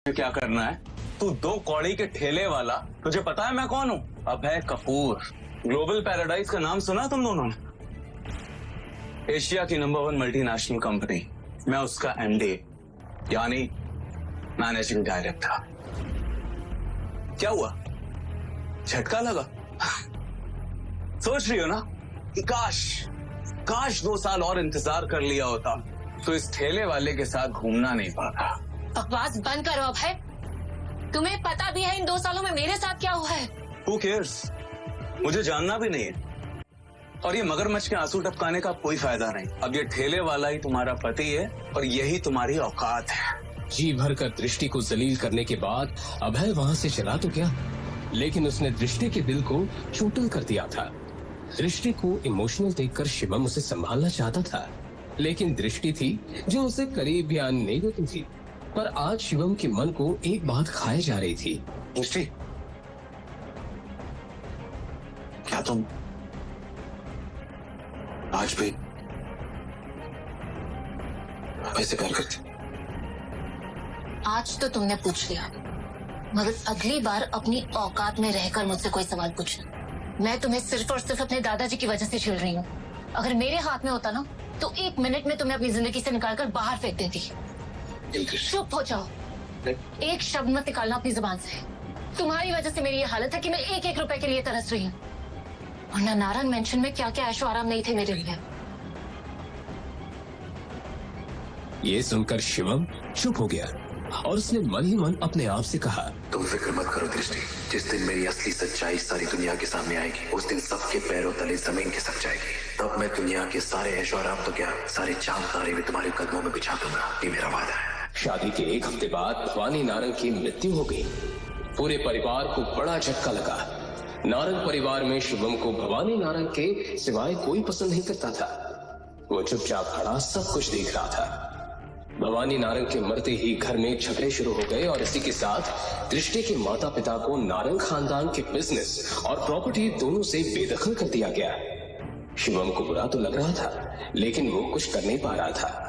क्या करना है? तू 2 कौड़ी के ठेले वाला, तुझे पता है मैं कौन हूँ? अभय कपूर। ग्लोबल पैराडाइज का नाम सुना तुम दोनों ने? एशिया की नंबर 1 मल्टीनेशनल कंपनी, मैं उसका एमडी यानी मैनेजिंग डायरेक्टर। क्या हुआ? झटका लगा? सोच रही हो ना कि काश 2 साल और इंतजार कर लिया होता तो इस ठेले वाले के साथ घूमना नहीं पाता। बकवास बंद करो अभय। तुम्हें पता भी है इन 2 सालों में मेरे साथ क्या हुआ है? Who cares? मुझे जानना भी नहीं है। और ये मगरमच्छ के आंसू टपकाने का कोई फायदा नहीं। अब ये ठेले वाला ही तुम्हारा पति है और यही तुम्हारी औकात है। जी भरकर दृष्टि को जलील करने के बाद अभय वहां से चला तो गया, लेकिन उसने दृष्टि के दिल को चोटिल कर दिया था। दृष्टि को इमोशनल देखकर शिवम उसे संभालना चाहता था, लेकिन दृष्टि थी जो उसे करीब भी आने नहीं देती थी। पर आज शिवम के मन को एक बात खाए जा रही थी। दृष्टि, क्या तुम आज भी ऐसे प्यार करते? आज तो तुमने पूछ लिया, मगर अगली बार अपनी औकात में रहकर मुझसे कोई सवाल पूछना। मैं तुम्हें सिर्फ और सिर्फ अपने दादाजी की वजह से छेड़ रही हूँ। अगर मेरे हाथ में होता ना तो 1 मिनट में तुम्हें अपनी जिंदगी से निकालकर बाहर फेंक देती। चुप हो जाओ, एक शब्द मत निकालना अपनी जुबान से। तुम्हारी वजह से मेरी ये हालत है कि मैं 1-1 रुपए के लिए तरस रही हूँ। वरना नारायण मेंशन में क्या क्या ऐशो आराम नहीं थे मेरे लिए। ये सुनकर शिवम चुप हो गया और उसने मन ही मन अपने आप से कहा, तुम फिक्र मत करो दृष्टि, जिस दिन मेरी असली सच्चाई सारी दुनिया के सामने आएगी उस दिन सबके पैरों तले जमीन खिसक जाएगी। तब मैं दुनिया के सारे ऐशो आराम तो क्या, सारे चांद तारे भी तुम्हारे कदमों में बिछा दूंगा। ये मेरा वादा है। शादी के 1 हफ्ते बाद भवानी नारंग की मृत्यु हो गई। पूरे परिवार को बड़ा झटका लगा। नारंग परिवार में शिवम को भवानी नारंग के सिवाय कोई पसंद नहीं करता था। वो चुपचाप खड़ा सब कुछ देख रहा था। भवानी नारंग के मरते ही घर में झगड़े शुरू हो गए और इसी के साथ दृष्टि के माता पिता को नारंग खानदान के बिजनेस और प्रॉपर्टी दोनों से बेदखल कर दिया गया। शिवम को बुरा तो लग रहा था, लेकिन वो कुछ कर नहीं पा रहा था।